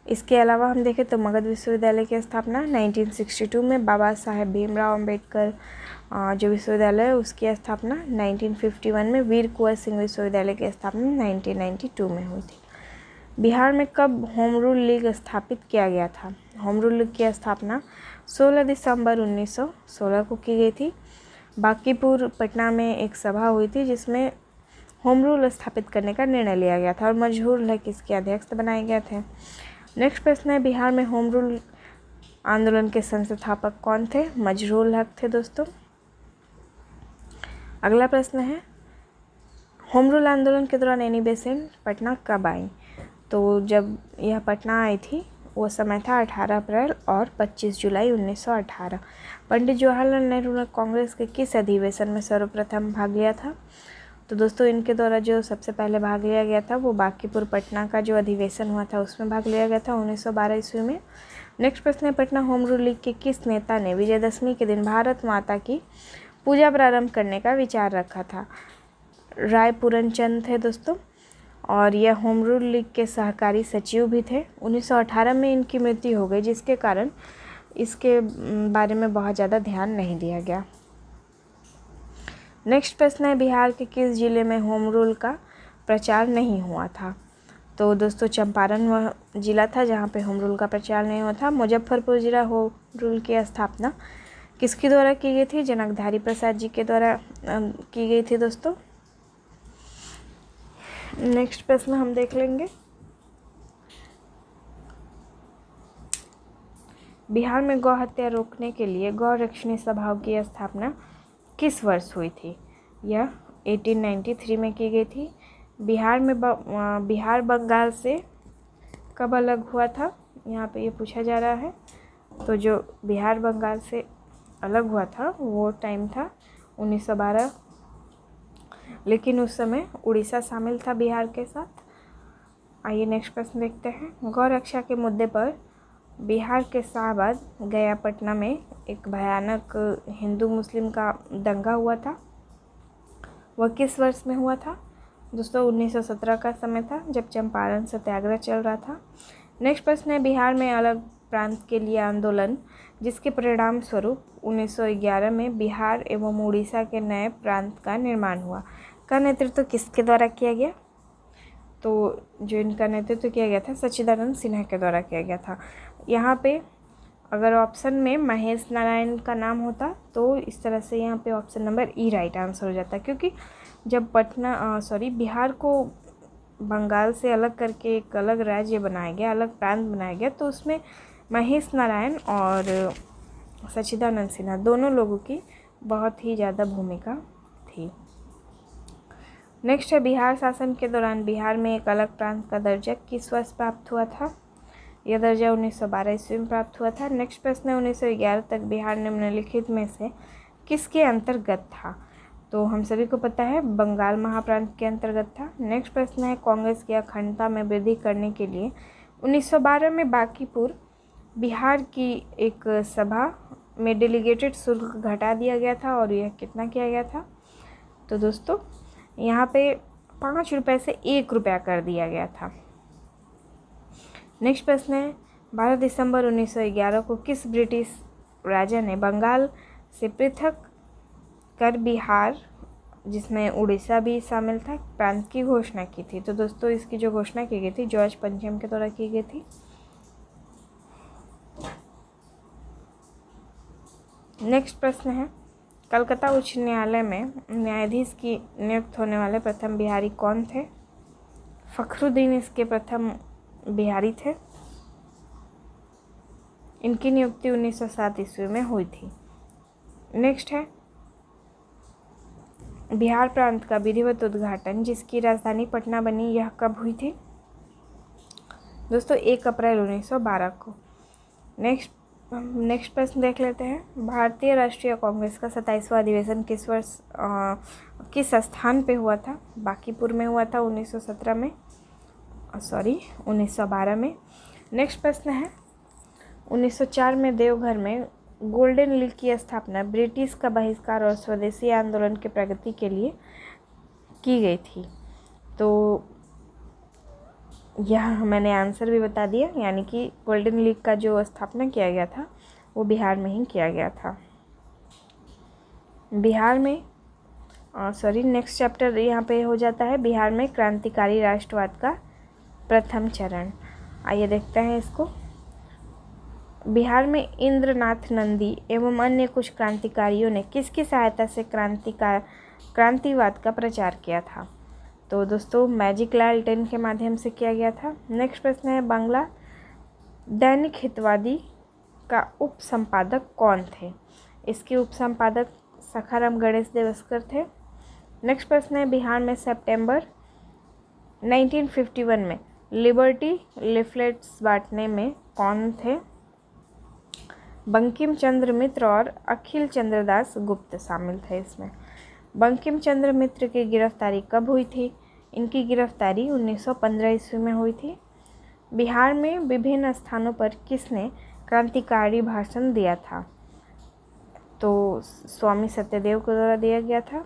इसके अलावा हम देखें तो मगध विश्वविद्यालय की स्थापना 1962 में, बाबा साहेब भीमराव अंबेडकर जो विश्वविद्यालय है उसकी स्थापना 1951 में, वीर कुंवर सिंह विश्वविद्यालय की स्थापना 1992 में हुई थी। बिहार में कब होम रूल लीग स्थापित किया गया था। होम रूल लीग की स्थापना 16 दिसंबर 1916 को की गई थी। बांकीपुर पटना में एक सभा हुई थी जिसमें होम रूल स्थापित करने का निर्णय लिया गया था और मजहूरुल हक इसके अध्यक्ष बनाए गए थे। नेक्स्ट प्रश्न है बिहार में होम रूल आंदोलन के संस्थापक कौन थे। मजहूरुल हक थे दोस्तों। अगला प्रश्न है होम रूल आंदोलन के दौरान एनी बेसेंट पटना कब आई। तो जब यह पटना आई थी वो समय था 18 अप्रैल और 25 जुलाई 1918। पंडित जवाहरलाल नेहरू ने कांग्रेस के किस अधिवेशन में सर्वप्रथम भाग लिया था। तो दोस्तों इनके द्वारा जो सबसे पहले भाग लिया गया था वो बांकीपुर पटना का जो अधिवेशन हुआ था उसमें भाग लिया गया था 1912 ईस्वी में। नेक्स्ट प्रश्न है पटना होम रूल लीग के किस नेता ने विजयदशमी के दिन भारत माता की पूजा प्रारंभ करने का विचार रखा था। राय पूरनचंद थे दोस्तों और यह होम रूल लीग के सहकारी सचिव भी थे। 1918 में इनकी मृत्यु हो गई जिसके कारण इसके बारे में बहुत ज़्यादा ध्यान नहीं दिया गया। नेक्स्ट प्रश्न है बिहार के किस जिले में होम रूल का प्रचार नहीं हुआ था। तो दोस्तों चंपारण वह जिला था जहाँ पे होम रूल का प्रचार नहीं हुआ था। मुजफ्फरपुर जिला होम रूल की स्थापना किसके द्वारा की गई थी। जनकधारी प्रसाद जी के द्वारा की गई थी दोस्तों। नेक्स्ट प्रश्न हम देख लेंगे बिहार में गौ हत्या रोकने के लिए गौ रक्षणी सभाओं की स्थापना किस वर्ष हुई थी। यह 1893 में की गई थी। बिहार बंगाल से कब अलग हुआ था, यहाँ पे ये पूछा जा रहा है। तो जो बिहार बंगाल से अलग हुआ था वो टाइम था 1912, लेकिन उस समय उड़ीसा शामिल था बिहार के साथ। आइए नेक्स्ट प्रश्न देखते हैं। गौ रक्षा के मुद्दे पर बिहार के शाहबाद गया पटना में एक भयानक हिंदू मुस्लिम का दंगा हुआ था। वह किस वर्ष में हुआ था। दोस्तों 1917 का समय था जब चंपारण सत्याग्रह चल रहा था। नेक्स्ट प्रश्न है बिहार में अलग प्रांत के लिए आंदोलन, जिसके परिणाम स्वरूप 1911 में बिहार एवं उड़ीसा के नए प्रांत का निर्माण हुआ, का नेतृत्व किसके द्वारा किया गया? तो जो इनका नेतृत्व किया गया था सच्चिदानंद सिन्हा के द्वारा किया गया था। यहाँ पे अगर ऑप्शन में महेश नारायण का नाम होता तो इस तरह से यहाँ पे ऑप्शन नंबर ई राइट आंसर हो जाता, क्योंकि जब बिहार को बंगाल से अलग करके एक अलग राज्य बनाया गया, अलग प्रांत बनाया गया, तो उसमें महेश नारायण और सच्चिदानंद सिन्हा दोनों लोगों की बहुत ही ज़्यादा भूमिका थी। नेक्स्ट है बिहार शासन के दौरान बिहार में एक अलग प्रांत का दर्जा किस वर्ष प्राप्त हुआ था? यह दर्जा 1912 ईस्वी में प्राप्त हुआ था। नेक्स्ट प्रश्न है 1911 तक बिहार निम्नलिखित में से किसके अंतर्गत था? तो हम सभी को पता है बंगाल महाप्रांत के अंतर्गत था। नेक्स्ट प्रश्न है कांग्रेस की अखंडता में वृद्धि करने के लिए 1912 में बांकीपुर बिहार की एक सभा में डेलीगेटेड शुल्क घटा दिया गया था, और यह कितना किया गया था? तो दोस्तों यहाँ पे 5 रुपये से 1 रुपया कर दिया गया था। नेक्स्ट प्रश्न है 12 दिसंबर 1911 को किस ब्रिटिश राजा ने बंगाल से पृथक कर बिहार, जिसमें उड़ीसा भी शामिल था, प्रांत की घोषणा की थी? तो दोस्तों इसकी जो घोषणा की गई थी जॉर्ज पंचम के द्वारा की गई थी। नेक्स्ट प्रश्न है कलकत्ता उच्च न्यायालय में न्यायाधीश की नियुक्त होने वाले प्रथम बिहारी कौन थे? फखरुद्दीन इसके प्रथम बिहारी थे। इनकी नियुक्ति 1907 ईस्वी में हुई थी। नेक्स्ट है बिहार प्रांत का विधिवत उद्घाटन जिसकी राजधानी पटना बनी, यह कब हुई थी? दोस्तों 1 अप्रैल 1912 को। नेक्स्ट प्रश्न देख लेते हैं भारतीय राष्ट्रीय कांग्रेस का 27वां अधिवेशन किस वर्ष किस स्थान पे हुआ था? बांकीपुर में हुआ था 1912 में। नेक्स्ट प्रश्न है 1904 में देवघर में गोल्डन लीग की स्थापना ब्रिटिश का बहिष्कार और स्वदेशी आंदोलन की प्रगति के लिए की गई थी। तो यह मैंने आंसर भी बता दिया, यानी कि गोल्डन लीग का जो स्थापना किया गया था वो बिहार में ही किया गया था। बिहार में नेक्स्ट चैप्टर यहाँ पे हो जाता है बिहार में क्रांतिकारी राष्ट्रवाद का प्रथम चरण। आइए देखते हैं इसको। बिहार में इंद्रनाथ नंदी एवं अन्य कुछ क्रांतिकारियों ने किसकी सहायता से क्रांतिवाद का प्रचार किया था? तो दोस्तों मैजिक लालटेन के माध्यम से किया गया था। नेक्स्ट प्रश्न है बांग्ला दैनिक हितवादी का उप संपादक कौन थे? इसके उप संपादक सखाराम गणेश देवस्कर थे। नेक्स्ट प्रश्न है बिहार में सितंबर 1951 में लिबर्टी लीफलेट्स बांटने में कौन थे? बंकिम चंद्र मित्र और अखिल चंद्र दास गुप्त शामिल थे इसमें। बंकिम चंद्र मित्र की गिरफ्तारी कब हुई थी? इनकी गिरफ्तारी 1915 ईस्वी में हुई थी। बिहार में विभिन्न स्थानों पर किसने क्रांतिकारी भाषण दिया था? तो स्वामी सत्यदेव के द्वारा दिया गया था।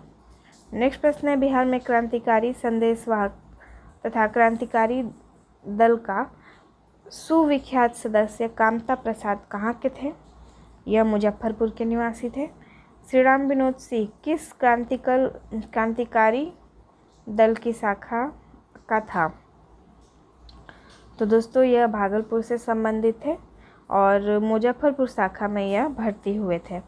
नेक्स्ट प्रश्न है बिहार में क्रांतिकारी संदेशवाहक तथा क्रांतिकारी दल का सुविख्यात सदस्य कामता प्रसाद कहाँ के थे? यह मुजफ्फरपुर के निवासी थे। श्री राम विनोद सिंह किस क्रांतिकारी दल की शाखा का था? तो दोस्तों यह भागलपुर से संबंधित थे और मुजफ्फरपुर शाखा में यह भर्ती हुए थे।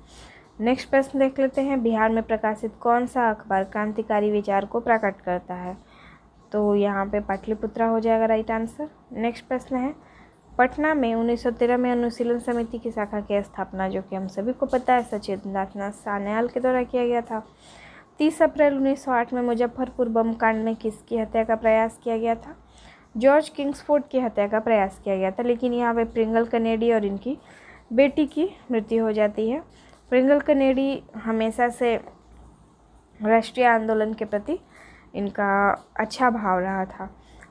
नेक्स्ट प्रश्न देख लेते हैं बिहार में प्रकाशित कौन सा अखबार क्रांतिकारी विचार को प्रकट करता है? तो यहाँ पे पाटलिपुत्रा हो जाएगा राइट आंसर। नेक्स्ट प्रश्न है पटना में 1913 में अनुशीलन समिति की शाखा की स्थापना, जो कि हम सभी को पता है सचिदानंद सान्याल के द्वारा किया गया था। 30 अप्रैल 1908 में मुजफ्फरपुर बम कांड में किसकी हत्या का प्रयास किया गया था? जॉर्ज किंग्सफोर्ड की हत्या का प्रयास किया गया था, लेकिन यहाँ पे प्रिंगल कनेडी और इनकी बेटी की मृत्यु हो जाती है। प्रिंगल कनेडी हमेशा से राष्ट्रीय आंदोलन के प्रति इनका अच्छा भाव रहा था।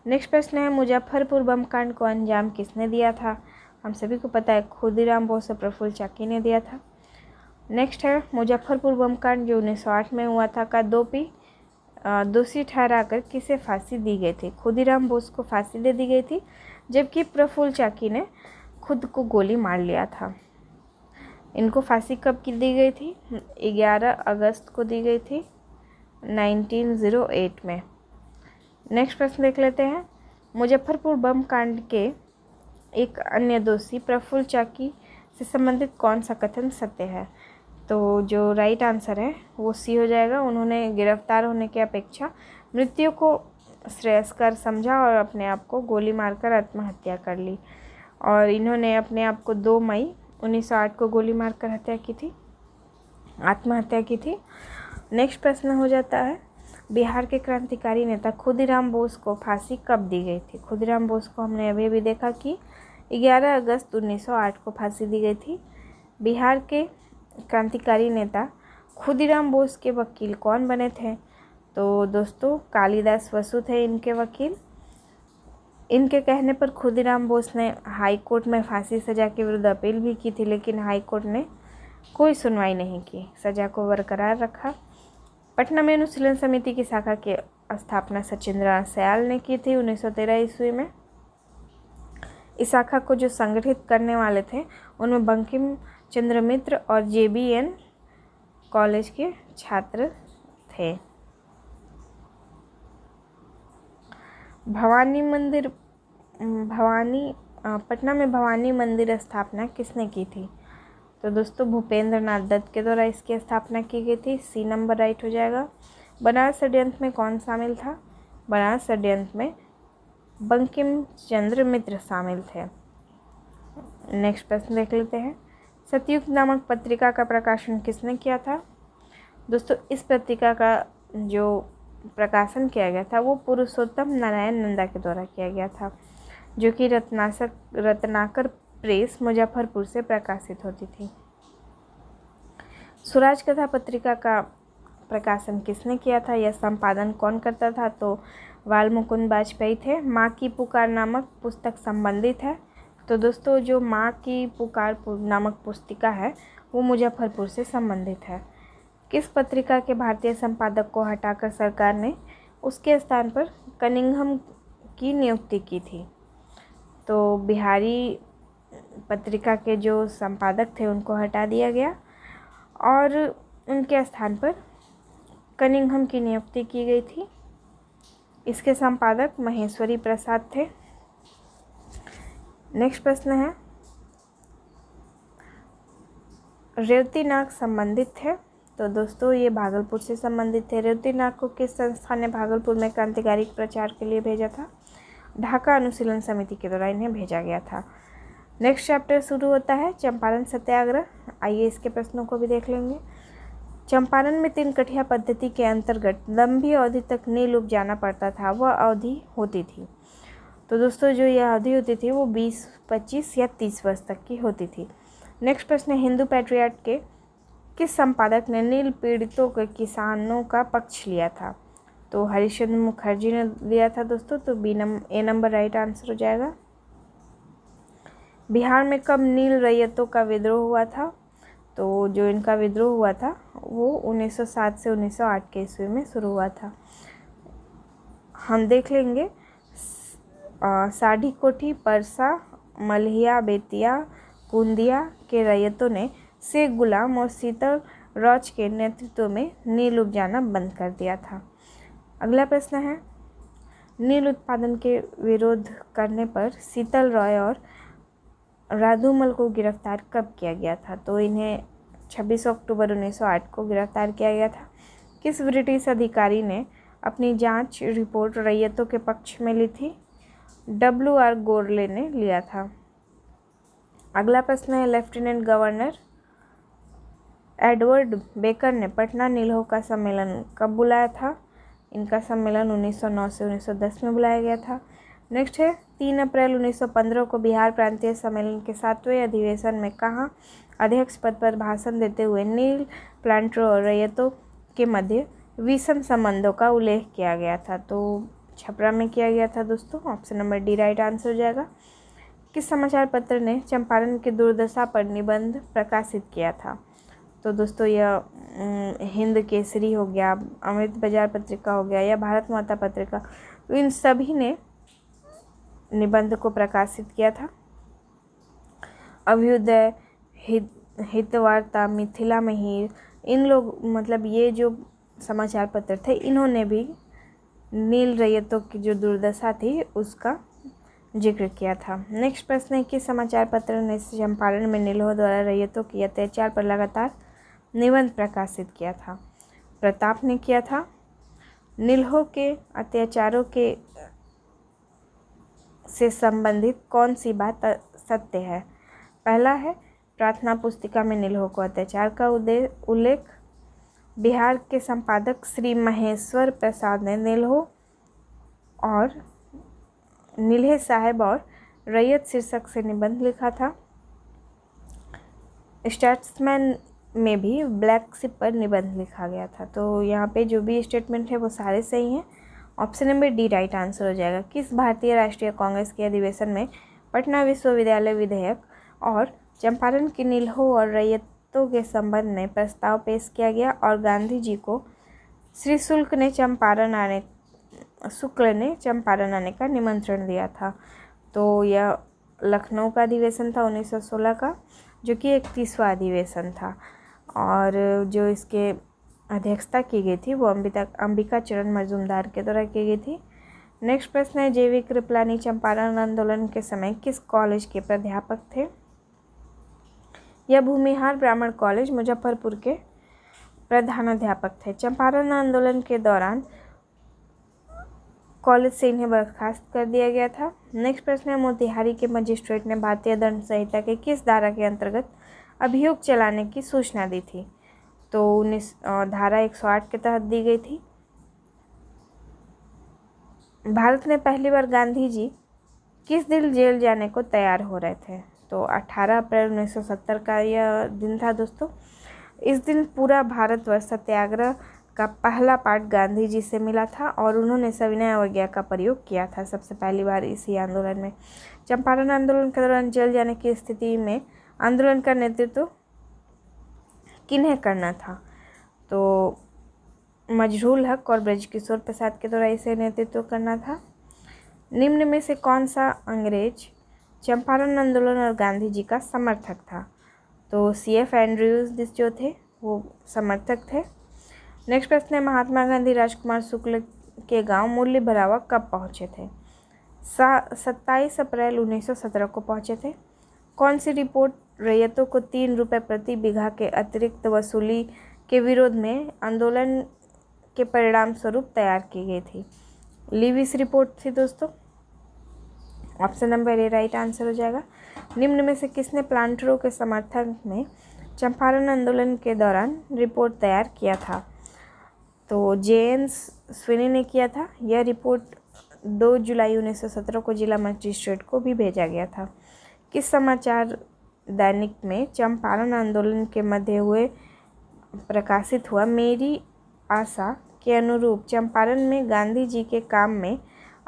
नेक्स्ट प्रश्न है मुजफ्फरपुर बम कांड को अंजाम किसने दिया था? हम सभी को पता है खुदीराम बोस और प्रफुल्ल चाकी ने दिया था। नेक्स्ट है मुजफ्फरपुर बम कांड जो 1908 में हुआ था का दोषी दोषी ठहराकर किसे फांसी दी गई थी? खुदीराम बोस को फांसी दे दी गई थी, जबकि प्रफुल्ल चाकी ने खुद को गोली मार लिया था। इनको फांसी कब की दी गई थी? 11 अगस्त को दी गई थी 1908 में। नेक्स्ट प्रश्न देख लेते हैं। मुजफ्फरपुर बम कांड के एक अन्य दोषी प्रफुल्ल चाकी से संबंधित कौन सा कथन सत्य है? तो जो राइट आंसर है वो सी हो जाएगा। उन्होंने गिरफ्तार होने की अपेक्षा मृत्यु को श्रेयस्कर समझा और अपने आप को गोली मारकर आत्महत्या कर ली। और इन्होंने अपने आप को 2 मई 1908 को गोली मारकर आत्महत्या की थी। नेक्स्ट प्रश्न हो जाता है, बिहार के क्रांतिकारी नेता खुदीराम बोस को फांसी कब दी गई थी? खुदीराम बोस को हमने अभी भी देखा कि 11 अगस्त 1908 को फांसी दी गई थी। बिहार के क्रांतिकारी नेता खुदीराम बोस के वकील कौन बने थे? तो दोस्तों कालिदास वसु थे इनके वकील। इनके कहने पर खुदीराम बोस ने हाई कोर्ट में फांसी सज़ा के विरुद्ध अपील भी की थी, लेकिन हाई कोर्ट ने कोई सुनवाई नहीं की, सज़ा को बरकरार रखा। पटना में अनुशीलन समिति की शाखा की स्थापना सचिंद्र सयाल ने की थी 1913 ईस्वी में। इस शाखा को जो संगठित करने वाले थे उनमें बंकिम चंद्र मित्र और JBN कॉलेज के छात्र थे। पटना में भवानी मंदिर स्थापना किसने की थी? तो दोस्तों भूपेंद्र नाथ दत्त के द्वारा इसकी स्थापना की गई थी। सी नंबर राइट हो जाएगा। बनारस षड्यंत्र में कौन शामिल था? बनारस षड्यंत्र में बंकिम चंद्र मित्र शामिल थे। नेक्स्ट प्रश्न देख लेते हैं। सतयुग नामक पत्रिका का प्रकाशन किसने किया था? दोस्तों इस पत्रिका का जो प्रकाशन किया गया था वो पुरुषोत्तम नारायण नंदा के द्वारा किया गया था, जो कि रत्नाकर प्रेस मुजफ्फरपुर से प्रकाशित होती थी। स्वराज कथा पत्रिका का प्रकाशन किसने किया था? यह संपादन कौन करता था? तो वालमुकुंद वाजपेयी थे। माँ की पुकार नामक पुस्तक संबंधित है। तो दोस्तों जो माँ की पुकार नामक पुस्तिका है वो मुजफ्फरपुर से संबंधित है। किस पत्रिका के भारतीय संपादक को हटाकर सरकार ने उसके स्थान पर कनिंघम की नियुक्ति की थी? तो बिहारी पत्रिका के जो संपादक थे उनको हटा दिया गया और उनके स्थान पर कनिंघम की नियुक्ति की गई थी। इसके संपादक महेश्वरी प्रसाद थे। नेक्स्ट प्रश्न है, रेवती नाग संबंधित थे? तो दोस्तों ये भागलपुर से संबंधित थे। रेवती नाग को किस संस्था ने भागलपुर में क्रांतिकारी प्रचार के लिए भेजा था? ढाका अनुशीलन समिति के द्वारा इन्हें भेजा गया था। नेक्स्ट चैप्टर शुरू होता है चंपारण सत्याग्रह। आइए इसके प्रश्नों को भी देख लेंगे। चंपारण में 3 कठिया पद्धति के अंतर्गत लंबी अवधि तक नील उपजाना पड़ता था, वह अवधि होती थी। तो दोस्तों जो यह अवधि होती थी वो 20, 25 या 30 वर्ष तक की होती थी। नेक्स्ट प्रश्न है, हिंदू पैट्रियट के किस संपादक ने नील पीड़ितों के किसानों का पक्ष लिया था? तो हरिश्चंद्र मुखर्जी ने लिया था दोस्तों। तो ए नंबर राइट आंसर हो जाएगा। बिहार में कब नील रैयतों का विद्रोह हुआ था? तो जो इनका विद्रोह हुआ था वो 1907 से 1908 के ईस्वी में शुरू हुआ था। हम देख लेंगे साढ़ी कोठी, परसा, मल्हिया, बेतिया, कुंदिया के रैयतों ने शेख गुलाम और शीतल रॉच के नेतृत्व में नील उपजाना बंद कर दिया था। अगला प्रश्न है, नील उत्पादन के विरोध करने पर शीतल रॉय और राधुमल को गिरफ्तार कब किया गया था? तो इन्हें 26 अक्टूबर 1908 को गिरफ्तार किया गया था। किस ब्रिटिश अधिकारी ने अपनी जांच रिपोर्ट रैयतों के पक्ष में ली थी? WR गोरले ने लिया था। अगला प्रश्न है, लेफ्टिनेंट गवर्नर एडवर्ड बेकर ने पटना नीलहो का सम्मेलन कब बुलाया था? इनका सम्मेलन 1909 से 1910 में बुलाया गया था। नेक्स्ट है, 3 अप्रैल 1915 को बिहार प्रांतीय सम्मेलन के 7वें अधिवेशन में कहाँ अध्यक्ष पद पर भाषण देते हुए नील प्लांटरों और रैयतों के मध्य विषम संबंधों का उल्लेख किया गया था? तो छपरा में किया गया था दोस्तों। Option number D right answer हो जाएगा। किस समाचार पत्र ने चंपारण की दुर्दशा पर निबंध प्रकाशित किया था? तो दोस्तों यह हिंद केसरी हो गया, अमृत बाजार पत्रिका हो गया या भारत माता पत्रिका, तो इन सभी ने निबंध को प्रकाशित किया था। अभ्युदय, हितवार्ता, मिथिला महिर, इन लोग मतलब ये जो समाचार पत्र थे इन्होंने भी नील रैयतों की जो दुर्दशा थी उसका जिक्र किया था। नेक्स्ट प्रश्न है कि समाचार पत्र ने चंपारण में नीलों द्वारा रैयतों के अत्याचार पर लगातार निबंध प्रकाशित किया था। प्रताप ने किया था। नीलों के अत्याचारों के से संबंधित कौन सी बात सत्य है? पहला है प्रार्थना पुस्तिका में नीलों को अत्याचार का उल्लेख। बिहार के संपादक श्री महेश्वर प्रसाद ने नील्हे साहब और रैयत शीर्षक से निबंध लिखा था। स्टेट्समैन में भी ब्लैक शिप पर निबंध लिखा गया था। तो यहाँ पे जो भी स्टेटमेंट है वो सारे सही हैं। Option number D right answer हो जाएगा। किस भारतीय राष्ट्रीय कांग्रेस के अधिवेशन में पटना विश्वविद्यालय विधेयक और चंपारण की नीलों और रैयतों के संबंध में प्रस्ताव पेश किया गया और गांधी जी को श्री शुक्ल ने चंपारण आने का निमंत्रण दिया था? तो यह लखनऊ का अधिवेशन था 1916 का, जो कि 31वां अधिवेशन था और जो इसके अध्यक्षता की गई थी वो अंबिका चरण मजूमदार के द्वारा की गई थी। नेक्स्ट प्रश्न है जेवी कृपलानी चंपारण आंदोलन के समय किस कॉलेज के प्राध्यापक थे? यह भूमिहार ब्राह्मण कॉलेज मुजफ्फरपुर के प्रधानाध्यापक थे। चंपारण आंदोलन के दौरान कॉलेज से इन्हें बर्खास्त कर दिया गया था। नेक्स्ट प्रश्न है मोतिहारी के मजिस्ट्रेट ने भारतीय दंड संहिता के किस धारा के अंतर्गत अभियोग चलाने की सूचना दी थी? तो धारा 108 के तहत दी गई थी। भारत में पहली बार गांधी जी किस दिन जेल जाने को तैयार हो रहे थे? तो 18 अप्रैल 1970 का यह दिन था दोस्तों। इस दिन पूरा भारतवर्ष सत्याग्रह का पहला पाठ गांधी जी से मिला था और उन्होंने सविनय अवज्ञा का प्रयोग किया था सबसे पहली बार इसी आंदोलन में। चंपारण आंदोलन के दौरान जेल जाने की स्थिति में आंदोलन का नेतृत्व किन्हें करना था? तो मजरूल हक और ब्रजकिशोर प्रसाद के द्वारा इसे नेतृत्व करना था। निम्न में से कौन सा अंग्रेज चंपारण आंदोलन और गांधी जी का समर्थक था? तो CF एंड्रयूज जो थे वो समर्थक थे। नेक्स्ट प्रश्न है महात्मा गांधी राजकुमार शुक्ल के गांव मूल्य भरावा कब पहुंचे थे? 27 अप्रैल 1917 को पहुंचे थे। कौन सी रिपोर्ट रैयतों को 3 रुपये प्रति बीघा के अतिरिक्त वसूली के विरोध में आंदोलन के परिणाम स्वरूप तैयार की गई थी? लीविस रिपोर्ट थी दोस्तों। Option number A right answer हो जाएगा। निम्न में से किसने प्लांटरों के समर्थन में चंपारण आंदोलन के दौरान रिपोर्ट तैयार किया था? तो JN स्विनी ने किया था। यह रिपोर्ट 2 जुलाई 1917 को जिला मजिस्ट्रेट को भी भेजा गया था। किस समाचार दैनिक में चंपारण आंदोलन के मध्य हुए प्रकाशित हुआ मेरी आशा के अनुरूप चंपारण में गांधी जी के काम में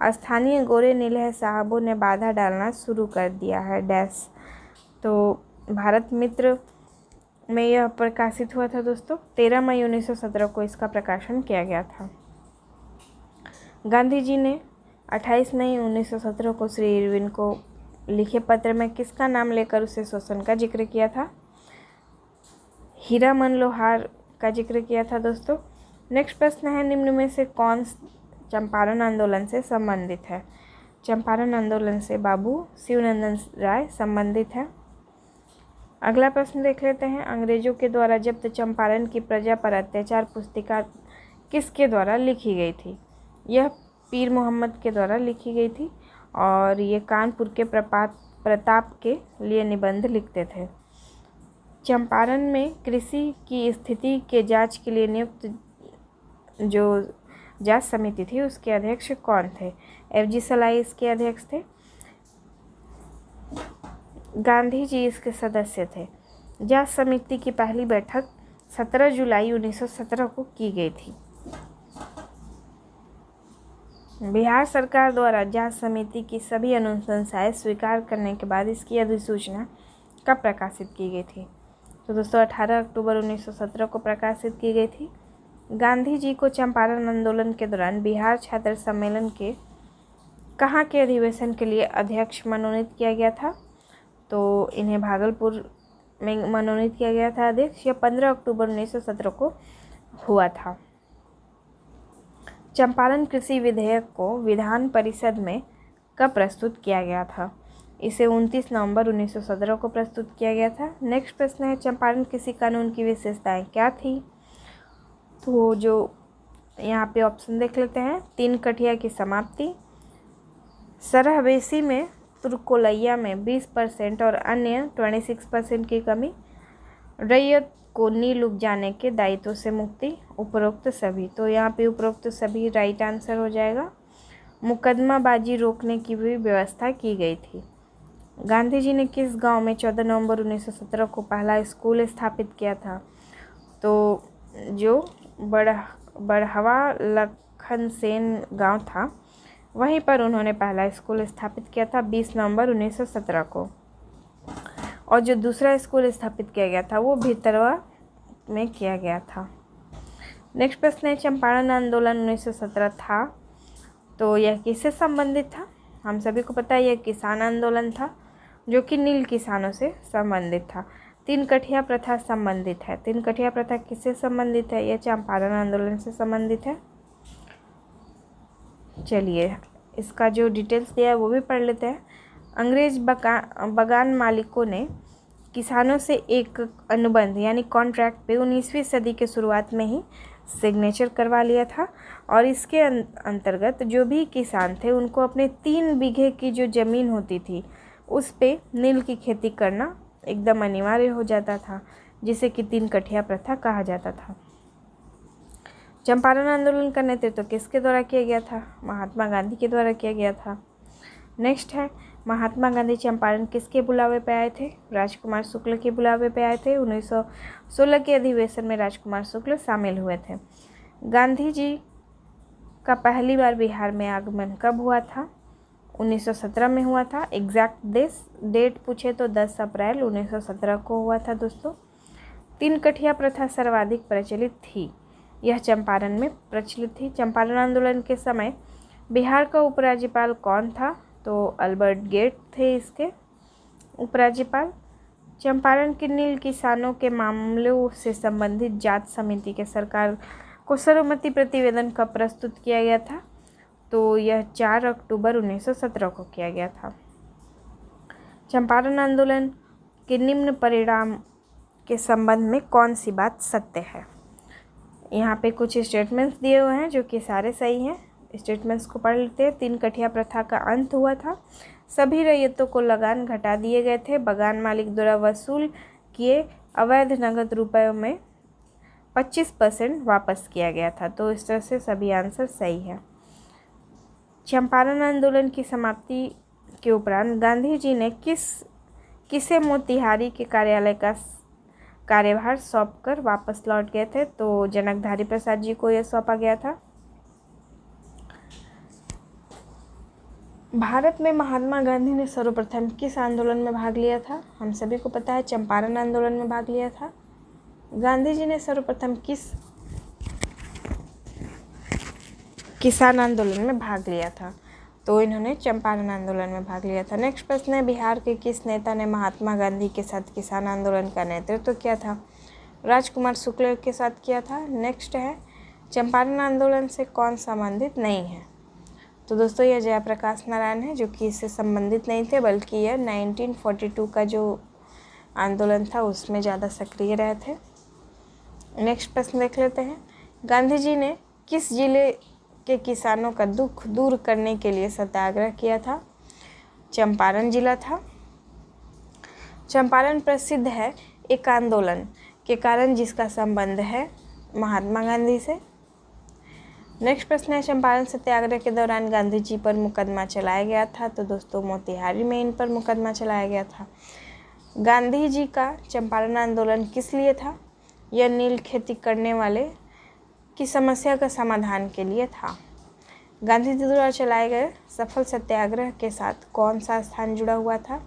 स्थानीय गोरे नील्हे साहबों ने बाधा डालना शुरू कर दिया है डैश? तो भारत मित्र में यह प्रकाशित हुआ था दोस्तों। 13 मई 1917 को इसका प्रकाशन किया गया था। गांधी जी ने 28 मई 1917 को श्री इरविन को लिखे पत्र में किसका नाम लेकर उसे शोषण का जिक्र किया था? हीरामन लोहार का जिक्र किया था दोस्तों। नेक्स्ट प्रश्न है निम्न में से कौन चंपारण आंदोलन से संबंधित है? चंपारण आंदोलन से बाबू शिवनंदन राय संबंधित है। अगला प्रश्न देख लेते हैं। अंग्रेजों के द्वारा जब्त चंपारण की प्रजा पर अत्याचार पुस्तिका किसके द्वारा लिखी गई थी? यह पीर मोहम्मद के द्वारा लिखी गई थी और ये कानपुर के प्रताप के लिए निबंध लिखते थे। चंपारण में कृषि की स्थिति के जांच के लिए नियुक्त जो जांच समिति थी उसके अध्यक्ष कौन थे? FG सलाई इसके अध्यक्ष थे। गांधी जी इसके सदस्य थे। जांच समिति की पहली बैठक 17 जुलाई 1917 को की गई थी। बिहार सरकार द्वारा जांच समिति की सभी अनुशंसाएं स्वीकार करने के बाद इसकी अधिसूचना कब प्रकाशित की गई थी? तो दोस्तों 18 अक्टूबर 1917 को प्रकाशित की गई थी। गांधी जी को चंपारण आंदोलन के दौरान बिहार छात्र सम्मेलन के कहाँ के अधिवेशन के लिए अध्यक्ष मनोनीत किया गया था? तो इन्हें भागलपुर में मनोनीत किया गया था अध्यक्ष। यह 15 अक्टूबर 1917 को हुआ था। चंपारण कृषि विधेयक को विधान परिषद में कब प्रस्तुत किया गया था? इसे 29 नवंबर 1917 को प्रस्तुत किया गया था। नेक्स्ट प्रश्न है, चंपारण कृषि कानून की विशेषताएं क्या थी? तो जो यहाँ पे ऑप्शन देख लेते हैं, 3 कठिया की समाप्ति, सरहवेशी में तुर्कोलैया में 20% और अन्य 26% की कमी, रैयत को नील उपजाने के दायित्व से मुक्ति, उपरोक्त सभी। तो यहाँ पे उपरोक्त सभी राइट आंसर हो जाएगा। मुकदमाबाजी रोकने की भी व्यवस्था की गई थी। गांधी जी ने किस गांव में 14 नवंबर 1917 को पहला स्कूल स्थापित किया था? तो जो बड़हवा लखनसेन गांव था, वहीं पर उन्होंने पहला स्कूल स्थापित किया था 20 नवंबर 1917 को। और जो दूसरा स्कूल स्थापित किया गया था वो भितरवा में किया गया था। नेक्स्ट प्रश्न है, चंपारण आंदोलन 1917 था तो यह किससे संबंधित था? हम सभी को पता है यह किसान आंदोलन था जो कि नील किसानों से संबंधित था। 3 कठिया प्रथा संबंधित है। 3 कठिया प्रथा किससे संबंधित है? यह चंपारण आंदोलन से संबंधित है। चलिए इसका जो डिटेल्स दिया है वो भी पढ़ लेते हैं। अंग्रेज बगान मालिकों ने किसानों से एक अनुबंध यानी कॉन्ट्रैक्ट पे 19वीं सदी के शुरुआत में ही सिग्नेचर करवा लिया था और इसके अंतर्गत जो भी किसान थे उनको अपने 3 बीघे की जो ज़मीन होती थी उस पे नील की खेती करना एकदम अनिवार्य हो जाता था, जिसे कि 3 कठिया प्रथा कहा जाता था। चंपारण आंदोलन का नेतृत्व किसके द्वारा किया गया था? महात्मा गांधी के द्वारा किया गया था। नेक्स्ट है, महात्मा गांधी चंपारण किसके बुलावे पे आए थे? राजकुमार शुक्ल के बुलावे पे आए थे। 1916 के अधिवेशन में राजकुमार शुक्ल शामिल हुए थे। गांधी जी का पहली बार बिहार में आगमन कब हुआ था? 1917 में हुआ था। एग्जैक्ट डेट पूछे तो 10 अप्रैल 1917 को हुआ था दोस्तों। 3 कठिया प्रथा सर्वाधिक प्रचलित थी, यह चंपारण में प्रचलित थी। चंपारण आंदोलन के समय बिहार का उपराज्यपाल कौन था? तो अल्बर्ट गेट थे इसके उपराज्यपाल। चंपारण के नील किसानों के मामलों से संबंधित जांच समिति के सरकार को सर्वसम्मति प्रतिवेदन कब प्रस्तुत किया गया था? तो यह 4 अक्टूबर 1917 को किया गया था। चंपारण आंदोलन के निम्न परिणाम के संबंध में कौन सी बात सत्य है? यहाँ पे कुछ स्टेटमेंट्स दिए हुए हैं जो कि सारे सही हैं। स्टेटमेंट्स को पढ़ लेते हैं। 3 कठिया प्रथा का अंत हुआ था। सभी रैयतों को लगान घटा दिए गए थे। बगान मालिक द्वारा वसूल किए अवैध नगद रुपयों में 25% वापस किया गया था। तो इस तरह से सभी आंसर सही है। चंपारण आंदोलन की समाप्ति के उपरांत गांधी जी ने किसे मोतिहारी के कार्यालय का कार्यभार सौंपकर वापस लौट गए थे? तो जनकधारी प्रसाद जी को यह सौंपा गया था। भारत में महात्मा गांधी ने सर्वप्रथम किस आंदोलन में भाग लिया था? हम सभी को पता है चंपारण आंदोलन में भाग लिया था। गांधी जी ने सर्वप्रथम किसान आंदोलन में भाग लिया था? तो इन्होंने चंपारण आंदोलन में भाग लिया था। नेक्स्ट प्रश्न है, बिहार के किस नेता ने महात्मा गांधी के साथ किसान आंदोलन का नेतृत्व किया था? राजकुमार शुक्ल के साथ किया था। नेक्स्ट है, चंपारण आंदोलन से कौन संबंधित नहीं है? तो दोस्तों यह जयप्रकाश नारायण है जो कि इससे संबंधित नहीं थे, बल्कि यह 1942 का जो आंदोलन था उसमें ज़्यादा सक्रिय रहे थे। नेक्स्ट प्रश्न देख लेते हैं। गांधी जी ने किस जिले के किसानों का दुख दूर करने के लिए सत्याग्रह किया था? चंपारण जिला था। चंपारण प्रसिद्ध है एक आंदोलन के कारण जिसका संबंध है महात्मा गांधी से। नेक्स्ट प्रश्न है, चंपारण सत्याग्रह के दौरान गांधी जी पर मुकदमा चलाया गया था? तो दोस्तों मोतिहारी में इन पर मुकदमा चलाया गया था। गांधी जी का चंपारण आंदोलन किस लिए था? यह नील खेती करने वाले की समस्या का समाधान के लिए था। गांधी जी द्वारा चलाए गए सफल सत्याग्रह के साथ कौन सा स्थान जुड़ा हुआ था?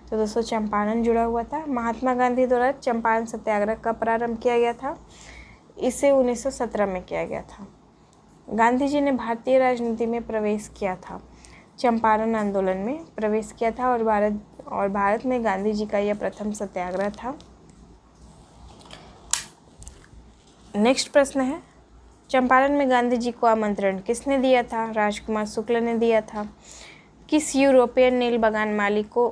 तो दोस्तों चंपारण जुड़ा हुआ था। महात्मा गांधी द्वारा चंपारण सत्याग्रह कब प्रारंभ किया गया था? इसे 1917 में किया गया था। गांधी जी ने भारतीय राजनीति में प्रवेश किया था, चंपारण आंदोलन में प्रवेश किया था और भारत में गांधी जी का यह प्रथम सत्याग्रह था। नेक्स्ट प्रश्न है, चंपारण में गांधी जी को आमंत्रण किसने दिया था? राजकुमार शुक्ल ने दिया था। किस यूरोपियन नील बागान मालिकों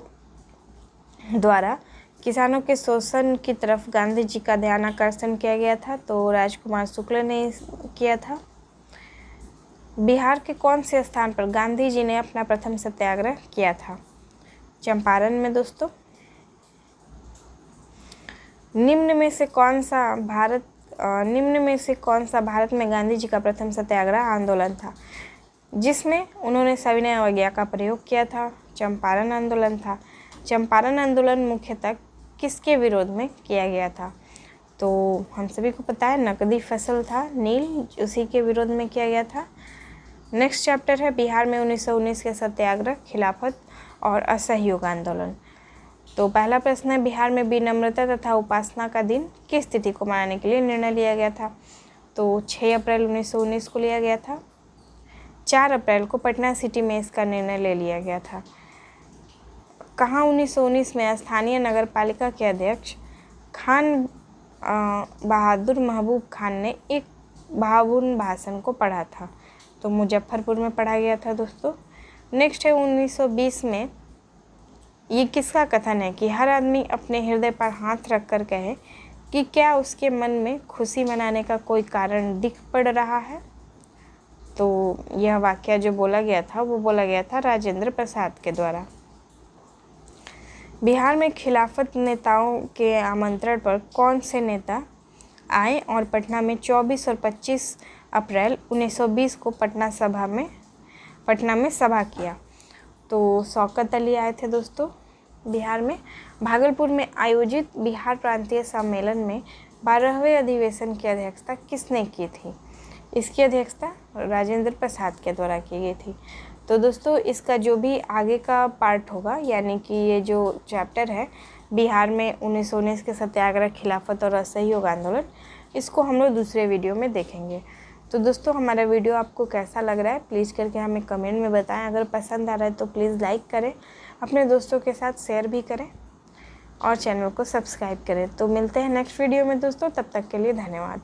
द्वारा किसानों के शोषण की तरफ गांधी जी का ध्यान आकर्षण किया गया था? तो राजकुमार शुक्ल ने किया था। बिहार के कौन से स्थान पर गांधी जी ने अपना प्रथम सत्याग्रह किया था? चंपारण में दोस्तों। निम्न में से कौन सा भारत में गांधी जी का प्रथम सत्याग्रह आंदोलन था जिसमें उन्होंने सविनय अवज्ञा का प्रयोग किया था? चंपारण आंदोलन था। चंपारण आंदोलन मुख्यतः किसके विरोध में किया गया था? तो हम सभी को पता है नकदी फसल था नील, उसी के विरोध में किया गया था। नेक्स्ट चैप्टर है बिहार में 1919 के सत्याग्रह, खिलाफत और असहयोग आंदोलन। तो पहला प्रश्न है, बिहार में विनम्रता तथा उपासना का दिन किस तिथि को मनाने के लिए निर्णय लिया गया था? तो 6 अप्रैल 1919 को लिया गया था। 4 अप्रैल को पटना सिटी में इसका निर्णय ले लिया गया था। कहाँ 1919 में स्थानीय नगर पालिका के अध्यक्ष खान बहादुर महबूब खान ने एक भावपूर्ण भाषण को पढ़ा था? तो मुजफ्फरपुर में पढ़ा गया था दोस्तों। नेक्स्ट है 1920 में ये किसका कथन है कि हर आदमी अपने हृदय पर हाथ रखकर कहे कि क्या उसके मन में खुशी मनाने का कोई कारण दिख पड़ रहा है? तो यह वाक्य जो बोला गया था वो बोला गया था राजेंद्र प्रसाद के द्वारा। बिहार में खिलाफत नेताओं के आमंत्रण पर कौन से नेता आए और पटना में 24 और 25 अप्रैल 1920 को पटना में सभा किया? तो शौकत अली आए थे दोस्तों बिहार में। भागलपुर में आयोजित बिहार प्रांतीय सम्मेलन में 12वें अधिवेशन की अध्यक्षता किसने की थी? इसकी अध्यक्षता राजेंद्र प्रसाद के द्वारा की गई थी। तो दोस्तों इसका जो भी आगे का पार्ट होगा यानी कि ये जो चैप्टर है बिहार में 1919 के सत्याग्रह, खिलाफत और असहयोग आंदोलन, इसको हम लोग दूसरे वीडियो में देखेंगे। तो दोस्तों हमारा वीडियो आपको कैसा लग रहा है प्लीज़ करके हमें कमेंट में बताएं। अगर पसंद आ रहा है तो प्लीज़ लाइक करें, अपने दोस्तों के साथ शेयर भी करें और चैनल को सब्सक्राइब करें। तो मिलते हैं नेक्स्ट वीडियो में दोस्तों, तब तक के लिए धन्यवाद।